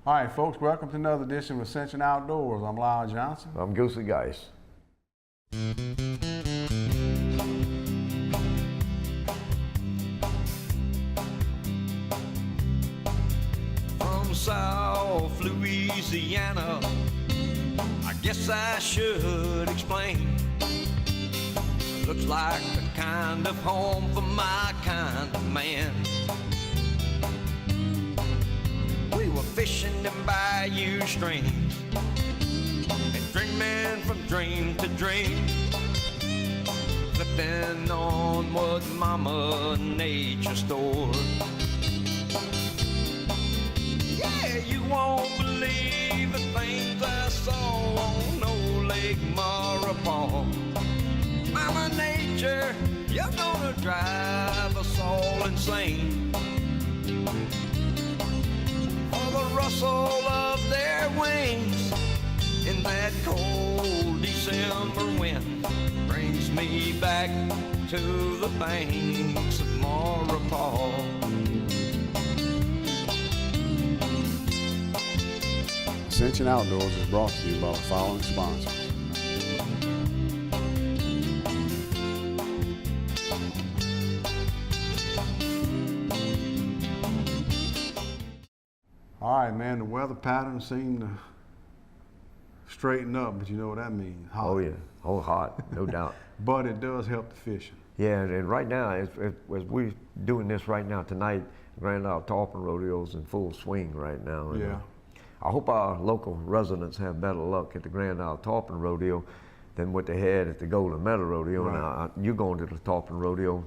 All right, folks, welcome to another edition of Ascension Outdoors. I'm Lyle Johnson. I'm Goosey Geis. From South Louisiana, I guess I should explain. Looks like the kind of home for my kind of man. We were fishing in bayou streams and dreaming from dream to dream, flipping on what Mama Nature stored. Yeah, you won't believe the things I saw on Old Lake Maurepas. Mama Nature, you're gonna drive us all insane. For the rustle of their wings in that cold December wind brings me back to the banks of Maurepas. Ascension Outdoors is brought to you by the following sponsors. All right, man, the weather patterns seem to straighten up, but you know what that means. Hot. Oh yeah, hot, no doubt. But it does help the fishing. Yeah, and right now, as we're doing this right now tonight, Grand Isle Tarpon Rodeo's in full swing right now. And, Yeah. I hope our local residents have better luck at the Grand Isle Tarpon Rodeo than what they had at the Golden Meadow Rodeo. Right. And you're going to the Tarpon Rodeo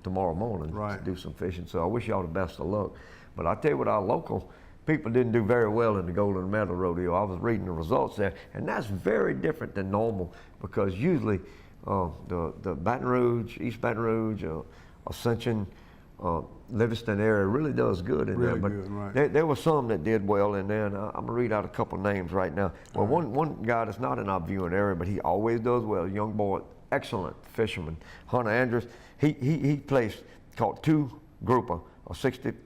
tomorrow morning Right. to do some fishing, so I wish y'all the best of luck. But I tell you what, our local people didn't do very well in the Golden Meadow Rodeo. I was reading the results there, and that's very different than normal, because usually the Baton Rouge, East Baton Rouge, Ascension, Livingston area really does good in Really there. But good, right. there were some that did well in there, and I'm gonna read out a couple of names right now. Well, one guy that's not in our viewing area, but he always does well, a young boy, excellent fisherman, Hunter Andrews. He placed, caught two grouper, a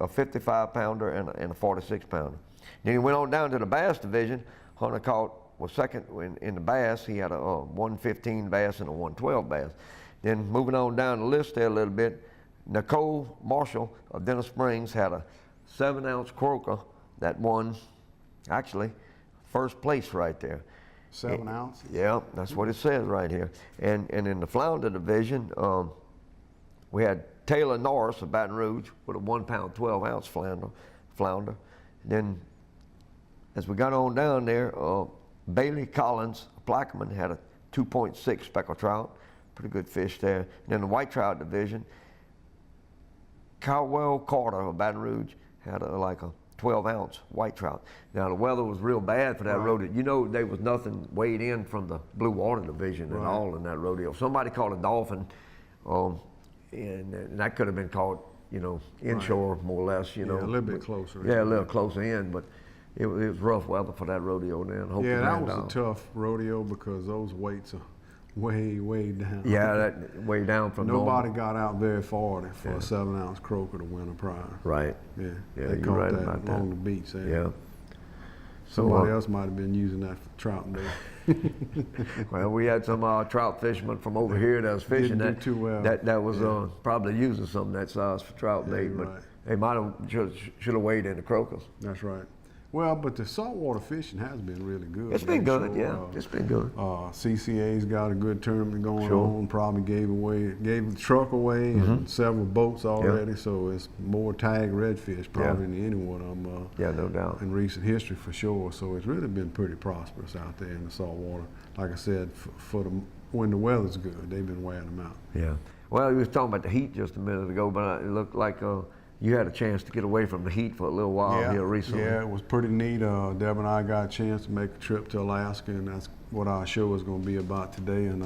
55 pounder and a 46 pounder. Then he went on down to the bass division. Hunter was second in the bass. He had a 115 bass and a 112 bass. Then moving on down the list there a little bit, Nicole Marshall of Dennis Springs had a 7-ounce croaker that won, actually, first place right there. 7 ounces? Yeah, that's what it says right here. And in the flounder division, we had Taylor Norris of Baton Rouge with a 1 pound, 12-ounce flounder. Then as we got on down there, Bailey Collins of Plaquemine had a 2.6 speckled trout, pretty good fish there. And then the white trout division, Caldwell Carter of Baton Rouge had like a 12-ounce white trout. Now the weather was real bad for that rodeo. You know, there was nothing weighed in from the blue water division at all in that rodeo. Somebody caught a dolphin, and that could have been caught, you know, inshore more or less, you know. Yeah, a little bit closer. Yeah, a little closer in, but it was rough weather for that rodeo then. Yeah, that was a tough rodeo because those weights are way down. Yeah, that way down from Nobody normal. got out very far for a 7-ounce croaker to win a prize. Right. Yeah, Yeah, they you're caught right that about that. along the beach there. Yeah. Somebody else might have been using that for trout bait. Well, we had some trout fishermen from over here that was fishing Didn't do too well. That was probably using some of that size for trout bait, you're but right. they might have should have weighed in the croakers. That's right. Well, but the saltwater fishing has been really good. It's been good, So, yeah. It's been good. CCA's got a good tournament going Sure. on. Probably gave the truck away and several boats already. Yeah. So it's more tag redfish probably than any one of them. Yeah, no doubt. In recent history for sure. So it's really been pretty prosperous out there in the saltwater. Like I said, when the weather's good, they've been wearing them out. Yeah. Well, you was talking about the heat just a minute ago, but it looked like you had a chance to get away from the heat for a little while here recently. Yeah, it was pretty neat. Deb and I got a chance to make a trip to Alaska, and that's what our show is going to be about today. And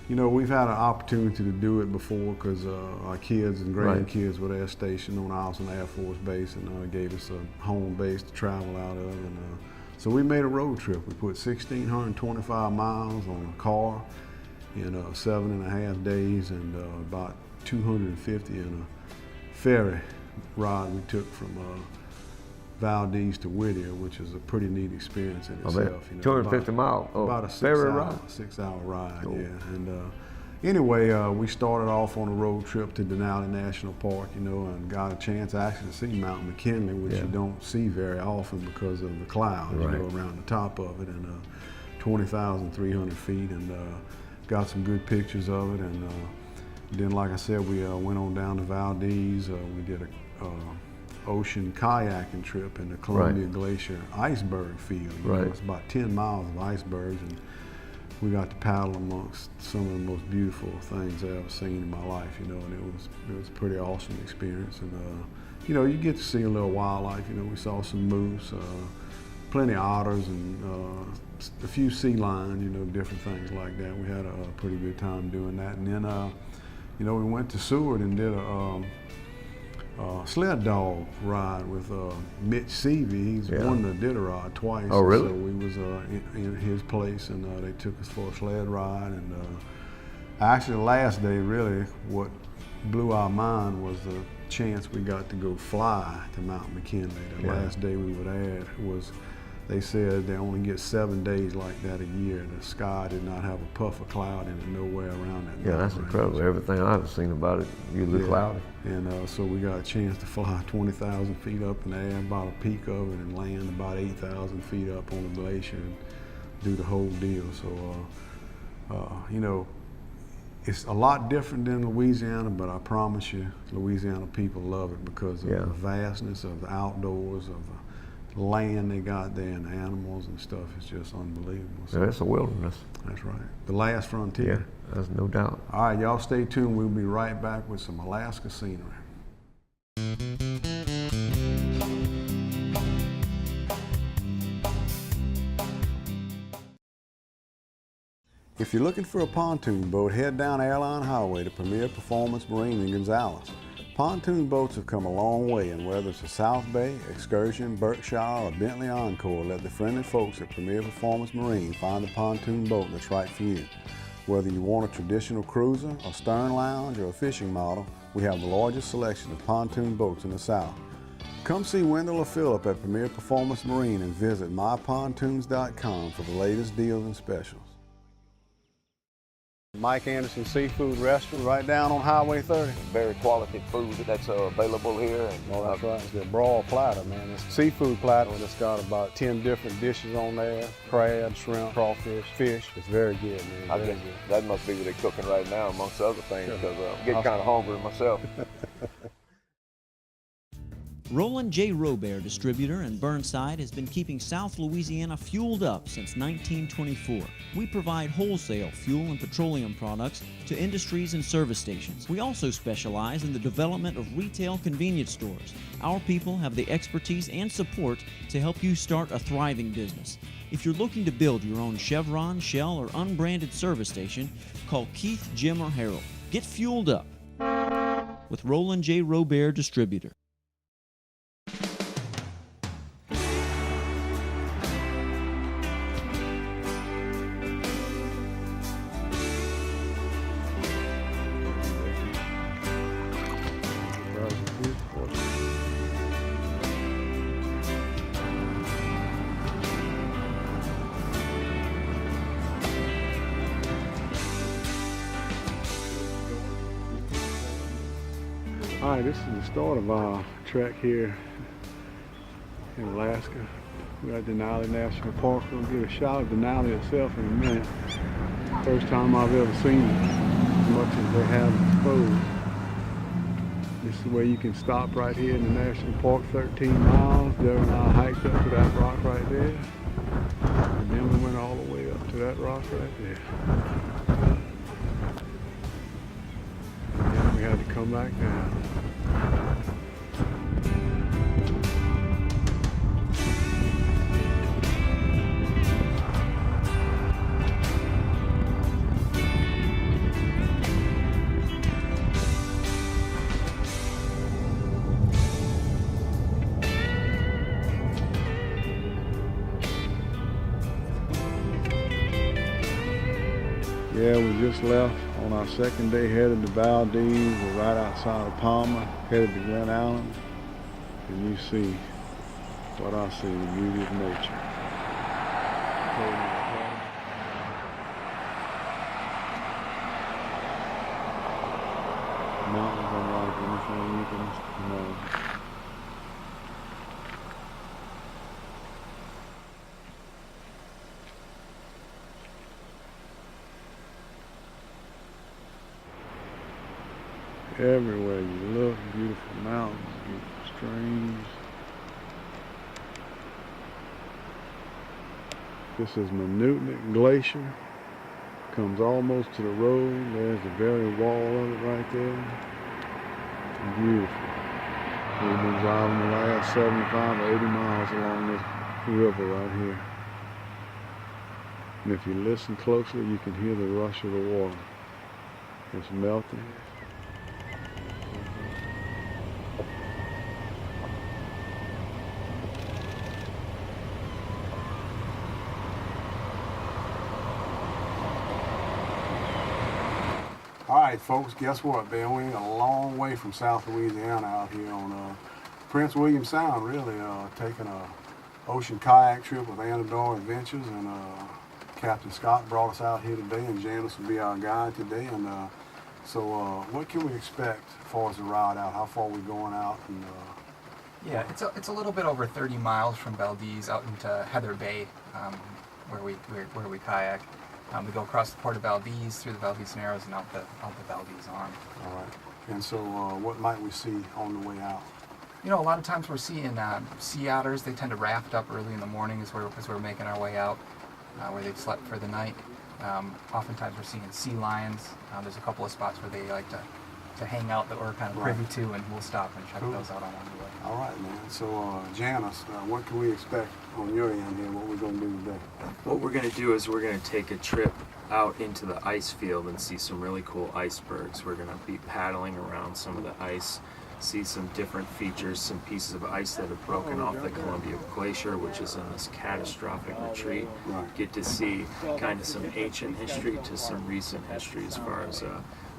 you know, we've had an opportunity to do it before because our kids and grandkids were there stationed on Austin Air Force Base, and gave us a home base to travel out of. And so we made a road trip. We put 1,625 miles on a car in 7.5 days, and about 250 in a ferry ride we took from Valdez to Whittier, which is a pretty neat experience in I bet. itself. You know, 250 miles. Oh, about a ferry ride. 6-hour ride, Cool. yeah. And anyway, we started off on a road trip to Denali National Park, you know, and got a chance actually to see Mount McKinley, which Yeah. you don't see very often because of the clouds, Right. you know, around the top of it, and 20,300 feet, and got some good pictures of it. And then, like I said, we went on down to Valdez. We did a ocean kayaking trip in the Columbia Glacier iceberg field. You know, it's about 10 miles of icebergs, and we got to paddle amongst some of the most beautiful things I've ever seen in my life, you know, and it was a pretty awesome experience. And you know, you get to see a little wildlife. You know, we saw some moose, plenty of otters, and a few sea lions, you know, different things like that. We had a pretty good time doing that. And then, you know, we went to Seward and did a sled dog ride with Mitch Seavey. He's won the Iditarod twice. Oh, really? So we was in his place, and they took us for a sled ride. And actually, the last day, really, what blew our mind was the chance we got to go fly to Mount McKinley. The last day we were there was, they said they only get 7 days like that a year. The sky did not have a puff of cloud in it nowhere around that. Yeah, that's incredible. Everything I've seen about it, usually cloudy. And so we got a chance to fly 20,000 feet up in the air, about a peak of it, and land about 8,000 feet up on the glacier and do the whole deal. So, you know, it's a lot different than Louisiana, but I promise you, Louisiana people love it because of the vastness of the outdoors, of the land they got there, and the animals and stuff. It's just unbelievable. So, Yeah, it's a wilderness. that's right. The last frontier. Yeah, there's no doubt. All right, y'all stay tuned. We'll be right back with some Alaska scenery. If you're looking for a pontoon boat, head down Airline Highway to Premier Performance Marine in Gonzales. Pontoon boats have come a long way, and whether it's a South Bay, Excursion, Berkshire, or Bentley Encore, let the friendly folks at Premier Performance Marine find the pontoon boat that's right for you. Whether you want a traditional cruiser, a stern lounge, or a fishing model, we have the largest selection of pontoon boats in the South. Come see Wendell or Phillip at Premier Performance Marine and visit mypontoons.com for the latest deals and specials. Mike Anderson Seafood Restaurant right down on Highway 30. Very quality food that's available here. And, Oh, that's right. It's the broiled platter, man. It's a seafood platter, and it's got about 10 different dishes on there. Crab, shrimp, crawfish, fish. It's very good, man. I Very guess good. that must be what they're cooking right now, amongst other things, because I'm getting kind of hungry myself. Roland J. Robert Distributor in Burnside has been keeping South Louisiana fueled up since 1924. We provide wholesale fuel and petroleum products to industries and service stations. We also specialize in the development of retail convenience stores. Our people have the expertise and support to help you start a thriving business. If you're looking to build your own Chevron, Shell, or unbranded service station, call Keith, Jim, or Harold. Get fueled up with Roland J. Robert Distributor. All right, this is the start of our trek here in Alaska. We're at Denali National Park. We'll get a shot of Denali itself in a minute. First time I've ever seen it as much as they have exposed. This is where you can stop right here in the National Park, 13 miles. Deborah and I hiked up to that rock right there. And then we went all the way up to that rock right there. And then we had to come back down. Yeah, we just left on our second day, headed to Valdez. We're right outside of Palmer, headed to Glen Allen. And you see what I see, the beauty of nature. Mountains unlike anything you can know. Everywhere you look, beautiful mountains, beautiful streams. This is Minutnik Glacier. Comes almost to the road. There's the very wall of it right there. Beautiful. We've been driving the last 75 or 80 miles along this river right here. And if you listen closely, you can hear the rush of the water. It's melting. All right, folks, guess what, man? We're a long way from South Louisiana out here on Prince William Sound, really, taking a ocean kayak trip with Anador Adventures, and Captain Scott brought us out here today, and Janice will be our guide today. And so what can we expect as far as the ride out? How far are we going out? And, yeah, it's a little bit over 30 miles from Valdez out into Heather Bay, where we kayak. We go across the port of Valdez, through the Valdez Narrows, and out the Valdez Arm. all right. And so what might we see on the way out? You know, a lot of times we're seeing sea otters. They tend to raft up early in the morning as we're making our way out, where they've slept for the night. Oftentimes we're seeing sea lions. There's a couple of spots where they like to hang out that we're kind of privy to, and we'll stop and check those out on the way. All right, man. So Janice, what can we expect on your end here? What we're going to do today? What we're going to do is we're going to take a trip out into the ice field and see some really cool icebergs. We're going to be paddling around some of the ice, see some different features, some pieces of ice that have broken off the Columbia Glacier, which is in this catastrophic retreat. Right. Get to see kind of some ancient history to some recent history as far as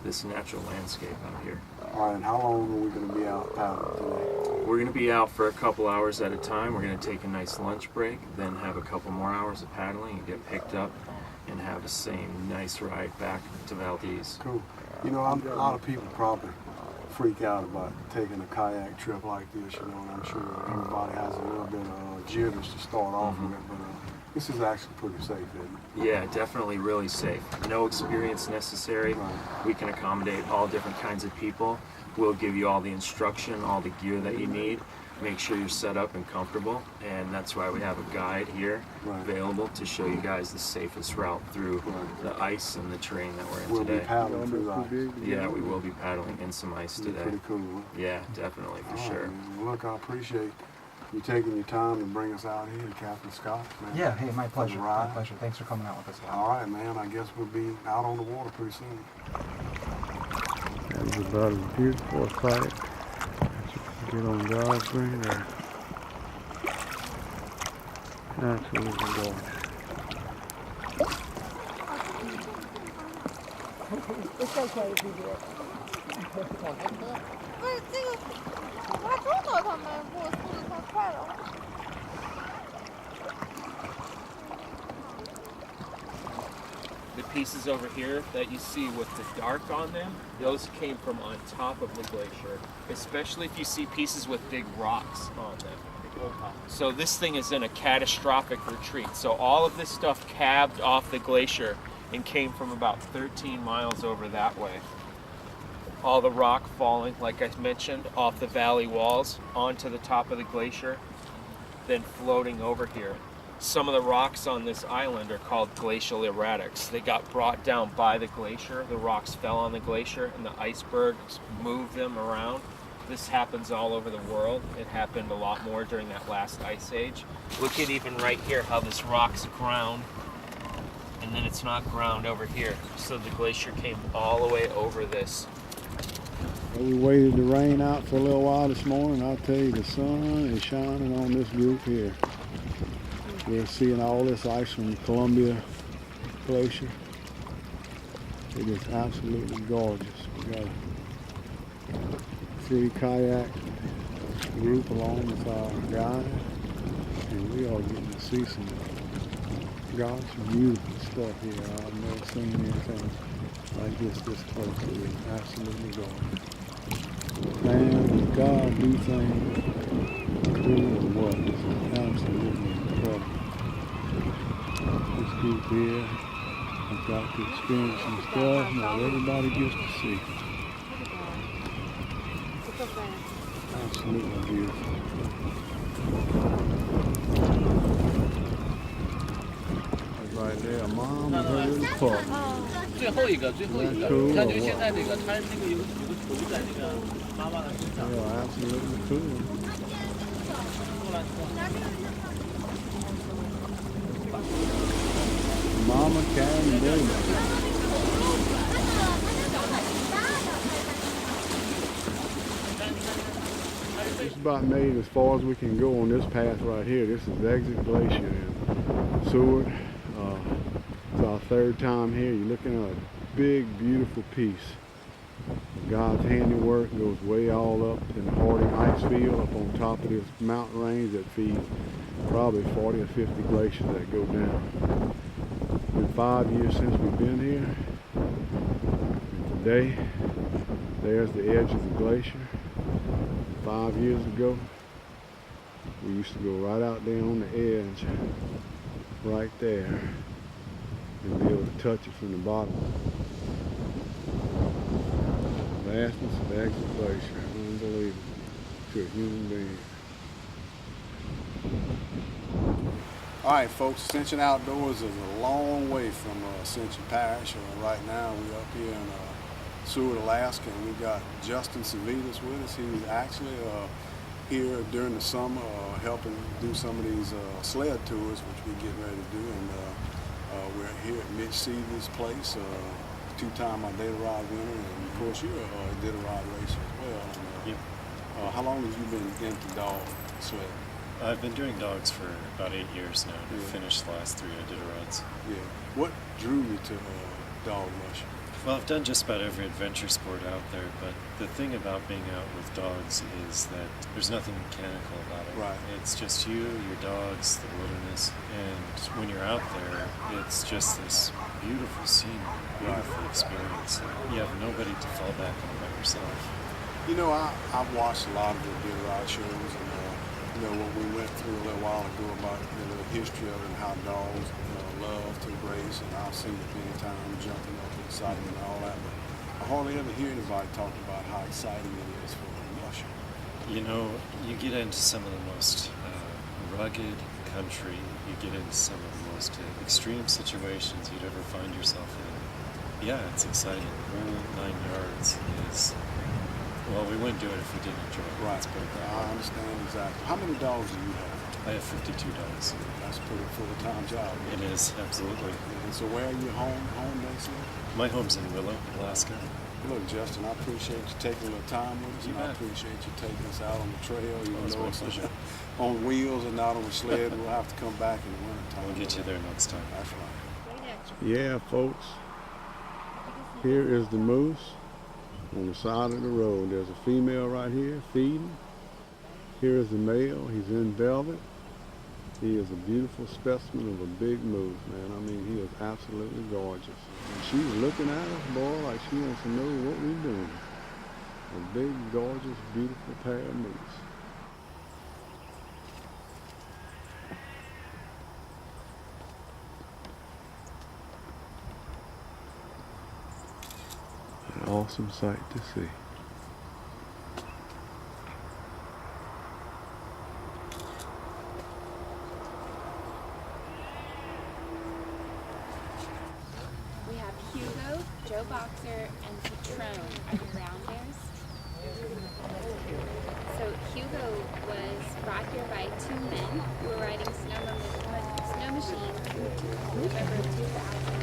this natural landscape out here. All right, and how long are we going to be out paddling today? We're going to be out for a couple hours at a time. We're going to take a nice lunch break, then have a couple more hours of paddling and get picked up and have the same nice ride back to Valdez. Cool. You know, a lot of people probably freak out about taking a kayak trip like this, you know, and I'm sure everybody has a little bit of jitters to start off with, but this is actually pretty safe, isn't it? Yeah, definitely really safe. No experience necessary. Right. We can accommodate all different kinds of people. We'll give you all the instruction, all the gear that you need. Make sure you're set up and comfortable, and that's why we have a guide here available to show you guys the safest route through the ice and the terrain that we're in We'll today. be paddling through the ice. Yeah, we will be paddling in some ice It'll be today. pretty cool, huh? Yeah, definitely, for All right, sure. man. Well, look, I appreciate you taking your time to bring us out here, Captain Scott, man. Yeah, hey, my pleasure. My ride. pleasure. Thanks for coming out with us. All right, man. I guess we'll be out on the water pretty soon. That is about as beautiful a sight as you can get on God's green earth. Absolutely gorgeous. It's okay if you do it. 不是这个，他中岛他们过速度太快了。 The pieces over here that you see with the dark on them, those came from on top of the glacier, especially if you see pieces with big rocks on them. So this thing is in a catastrophic retreat. So all of this stuff calved off the glacier and came from about 13 miles over that way. All the rock falling, like I mentioned, off the valley walls onto the top of the glacier, then floating over here. Some of the rocks on this island are called glacial erratics. They got brought down by the glacier. The rocks fell on the glacier and the icebergs moved them around. This happens all over the world. It happened a lot more during that last ice age. Look at even right here how this rock's ground and then it's not ground over here. So the glacier came all the way over this. We waited the rain out for a little while this morning. I'll tell you, the sun is shining on this group here. We're seeing all this ice from the Columbia Glacier. It is absolutely gorgeous. We got a 3 kayak group along with our guide. y'all getting to see some gosh, beautiful stuff here. I've never seen anything like this close. It is absolutely gorgeous. Man, does God do things through or what? It's absolutely incredible. This group here has got to experience some stuff not everybody gets to see. Absolutely beautiful. That's right there, Mom and her little pup. 最后一个，最后一个，你看，就现在这个，它那个有个球在那个妈妈的身上。 Yeah, absolutely cool. Mama cat and baby. Just about made as far as we can go on this path right here. This is Exit Glacier in Seward. It's our third time here. You're looking at a big, beautiful piece. God's handiwork goes way all up in the Harding ice field up on top of this mountain range that feeds probably 40 or 50 glaciers that go down. It's been 5 years since we've been here. And today, there's the edge of the glacier. 5 years ago, we used to go right out there on the edge, right there, and be able to touch it from the bottom. Vastness of Exit Glacier, unbelievable to a human being. All right, folks, Ascension Outdoors is a long way from Ascension Parish. Right now, we're up here in Seward, Alaska, and we got Justin Savitas with us. He's actually here during the summer helping do some of these sled tours, which we're getting ready to do. And we're here at Mitch Seavey's place, two-time Iditarod winner, and of course you're a Iditarod racer as well. And, yep. How long have you been into dog sled? I've been doing dogs for about 8 years now. Yeah. Finished the last 3 Iditarods. Yeah. What drew you to dog rush? Well, I've done just about every adventure sport out there, but the thing about being out with dogs is that there's nothing mechanical about it. Right. It's just you, your dogs, the wilderness, and when you're out there, it's just this beautiful scene, beautiful experience. You have nobody to fall back on but yourself. You know, I've watched a lot of the Iditarod shows, and you know what we went through a little while ago about the history of it and how dogs love to race, and I've seen it many times jumping up, exciting and all that, but I hardly ever hear anybody talk about how exciting it is for a musher. You know, you get into some of the most rugged country, you get into some of the most extreme situations you'd ever find yourself in. Yeah, it's exciting. The whole 9 yards is, well, we wouldn't do it if we didn't enjoy it. Right. Let's put it that way. I understand exactly. How many dogs do you have? I have 52 dogs. That's a pretty full-time job. It is, absolutely. And so where are you home basically? My home's in Willow, Alaska. Look, Justin, I appreciate you taking a little time with us, You and I bet. appreciate you taking us out on the trail. Even It's though my it's pleasure. on wheels and not on a sled, we'll have to come back in the wintertime. We'll get you there next time. That's right. Yeah, folks. Here is the moose on the side of the road. There's a female right here feeding. Here is the male. He's in velvet. He is a beautiful specimen of a big moose, man. I mean, he is absolutely gorgeous. And she's looking at us, boy, like she wants to know what we're doing. A big, gorgeous, beautiful pair of moose. An awesome sight to see. We have Hugo, Joe Boxer, and Patron are the brown bears. So Hugo was brought here by 2 men who were riding snow machines in November of 2000.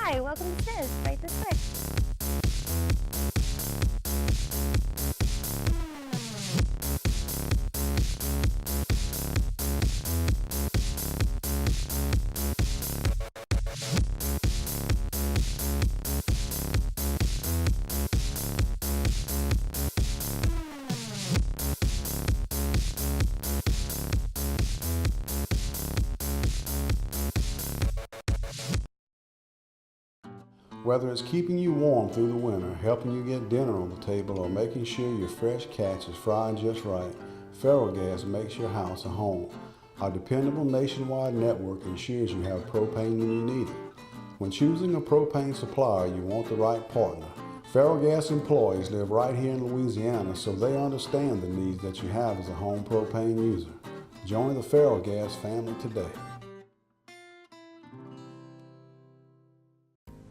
Hi, welcome to Snooze. Right this way. Whether it's keeping you warm through the winter, helping you get dinner on the table, or making sure your fresh catch is fried just right, Ferrellgas makes your house a home. Our dependable nationwide network ensures you have propane when you need it. When choosing a propane supplier, you want the right partner. Ferrellgas employees live right here in Louisiana, so they understand the needs that you have as a home propane user. Join the Ferrellgas family today.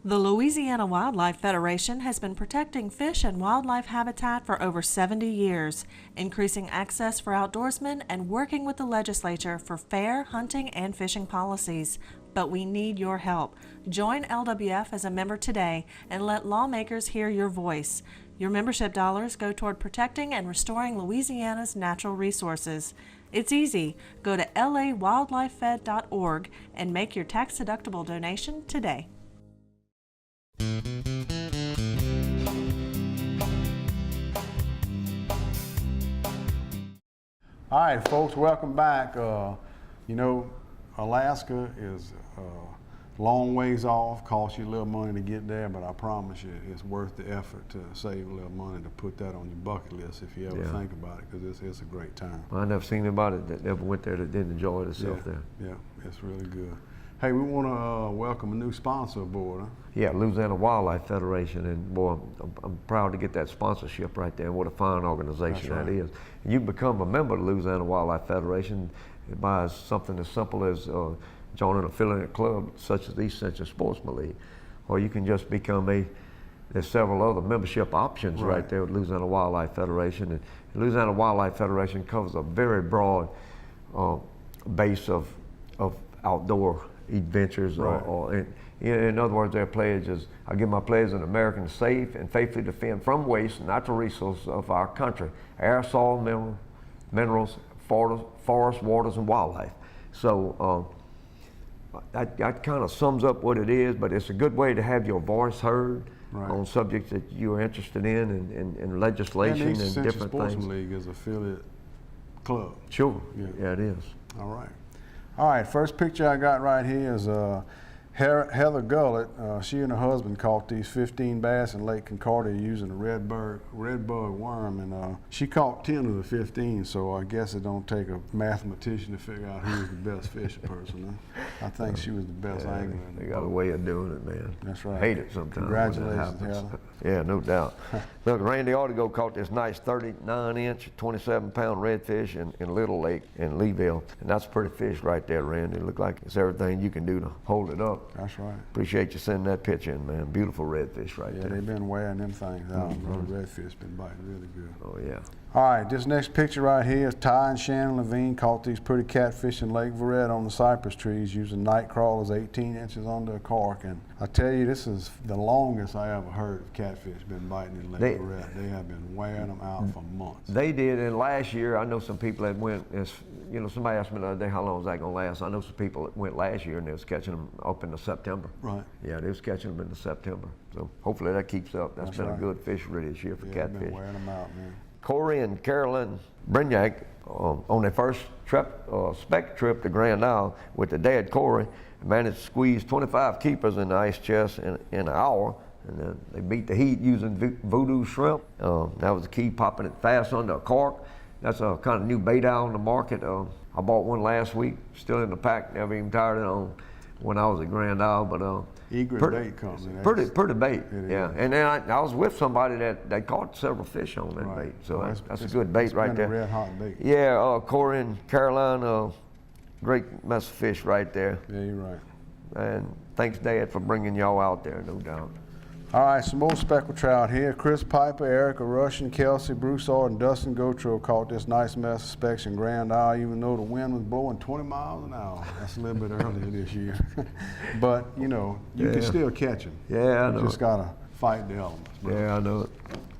The Louisiana Wildlife Federation has been protecting fish and wildlife habitat for over 70 years, increasing access for outdoorsmen and working with the legislature for fair hunting and fishing policies. But we need your help. Join LWF as a member today and let lawmakers hear your voice. Your membership dollars go toward protecting and restoring Louisiana's natural resources. It's easy. Go to lawildlifefed.org and make your tax-deductible donation today. All right, folks, welcome back. Alaska is a long ways off, costs you a little money to get there, but I promise you it's worth the effort to save a little money to put that on your bucket list if you ever think about it, because it's a great time. Well, I never seen anybody that ever went there that didn't enjoy themselves there. Yeah, it's really good. Hey, we want to welcome a new sponsor aboard, huh? Yeah, Louisiana Wildlife Federation, and boy, I'm proud to get that sponsorship right there. What a fine organization that is. And you become a member of the Louisiana Wildlife Federation by something as simple as joining an affiliate club such as the Ascension Sportsman League, or you can just become there's several other membership options right there with Louisiana Wildlife Federation. And Louisiana Wildlife Federation covers a very broad base of outdoor adventures, in other words, their pledge is, I give my pledge an American safe and faithfully defend from waste natural resources of our country, air, soil, minerals, forest, waters, and wildlife. So that kind of sums up what it is, but it's a good way to have your voice heard on subjects that you're interested in and legislation and different things. Sportsman League is an affiliate club. Sure, yeah it is. All right. All right, first picture I got right here is Heather Gullett. She and her husband caught these 15 bass in Lake Concordia using a red bug worm, and she caught 10 of the 15, so I guess it don't take a mathematician to figure out who's the best fishing person. Huh? I think she was the best angler. They got a way of doing it, man. That's right. Hate it sometimes. Congratulations, Heather. Yeah, no doubt. Look, Randy Artigo caught this nice 39-inch, 27-pound redfish in Little Lake in Leeville, and that's a pretty fish right there, Randy. It looked like it's everything you can do to hold it up. That's right. Appreciate you sending that picture in, man. Beautiful redfish right there. Yeah, they've been wearing them things out. The redfish been biting really good. Oh, yeah. All right, this next picture right here is Ty and Shannon Levine caught these pretty catfish in Lake Verret on the cypress trees using night crawlers 18 inches under a cork. And I tell you, this is the longest I ever heard of catfish been biting in Lake Verret. They have been wearing them out for months. They did, and last year, I know some people that went, somebody asked me the other day, how long is that going to last? I know some people that went last year and they was catching them up into September. Right. Yeah, they was catching them into September. So hopefully that keeps up. That's been a good fishery this year for catfish. Been wearing them out, man. Corey and Carolyn Brignac on their first spec trip to Grand Isle with the dad, Corey, managed to squeeze 25 keepers in the ice chest in an hour, and then they beat the heat using voodoo shrimp. That was the key, popping it fast under a cork. That's a kind of new bait out on the market. I bought one last week, still in the pack, never even tired it on when I was at Grand Isle, but Egret Bait Company. Pretty bait, yeah. And then I was with somebody that caught several fish on that bait, so that's a good bait right there. Red hot bait. Yeah, Corey and Caroline, great mess of fish right there. Yeah, you're right. And thanks, Dad, for bringing y'all out there, no doubt. All right, some more speckled trout here. Chris Piper, Erica Russian, Kelsey Broussard, and Dustin Gautreaux caught this nice mess of specks in Grand Isle, even though the wind was blowing 20 miles an hour. That's a little bit earlier this year. But, you know, you can still catch them. Yeah, I know. You just got to fight the elements, bro. Yeah, I know it.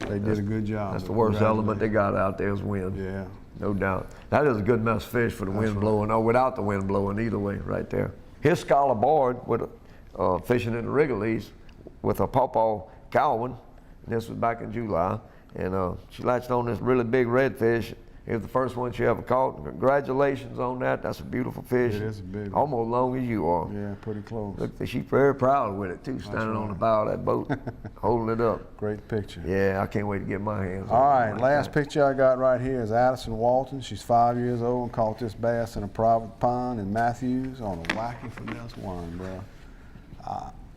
They did a good job. That's the worst element they got out there is wind. Yeah. No doubt. That is a good mess of fish for the wind blowing, or without the wind blowing, either way, right there. Here's Skylar Boyd with fishing in the Wrigley's with a pawpaw Calvin. And this was back in July. And she latched on this really big redfish. It was the first one she ever caught. Congratulations on that. That's a beautiful fish. It is a big one. Almost long as you are. Yeah, pretty close. Look, she's very proud with it too, standing on the bow of that boat, holding it up. Great picture. Yeah, I can't wait to get my hands All on it. right, last picture I got right here is Addison Walton. She's 5 years old and caught this bass in a private pond in Matthews on a wacky finesse one, bro.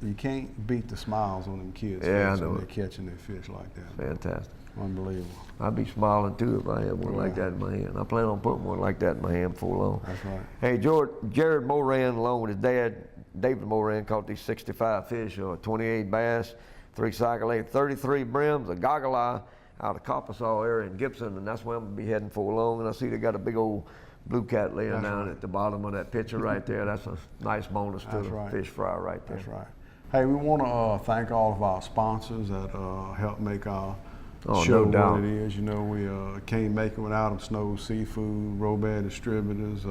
You can't beat the smiles on them kids' faces when they're catching their fish like that. Fantastic. Unbelievable. I'd be smiling too if I had one like that in my hand. I plan on putting one like that in my hand before long. That's right. Hey, Jared Moran, along with his dad, David Moran, caught these 65 fish, 28 bass, 3 cycle 8, 33 brims, a goggle eye out of Coppersaw area in Gibson, and that's where I'm going to be heading for long. And I see they got a big old blue cat laying down at the bottom of that picture right there. That's a nice bonus to the fish fry right there. That's right. Hey, we want to thank all of our sponsors that help make our show what it is. You know, we can't make it without them. Snow Seafood, Robert Distributors,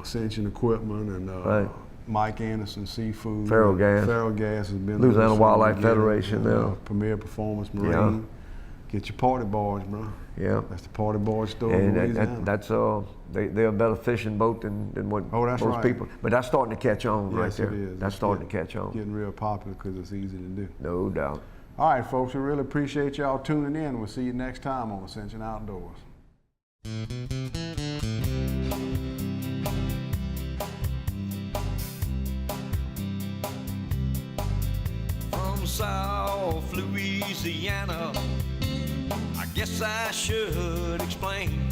Ascension Equipment, and Mike Anderson Seafood. Feral Gas. Feral Gas has been Louisiana Wildlife Federation now. Premier Performance Marine. Get your party boys, bro. Yeah. That's the party boy store in Louisiana. That's they're a better fishing boat than what most people. But that's starting to catch on right there. Yes, it is. That's starting to catch on. Getting real popular because it's easy to do. No doubt. All right, folks, we really appreciate y'all tuning in. We'll see you next time on Ascension Outdoors. From South Louisiana, I guess I should explain.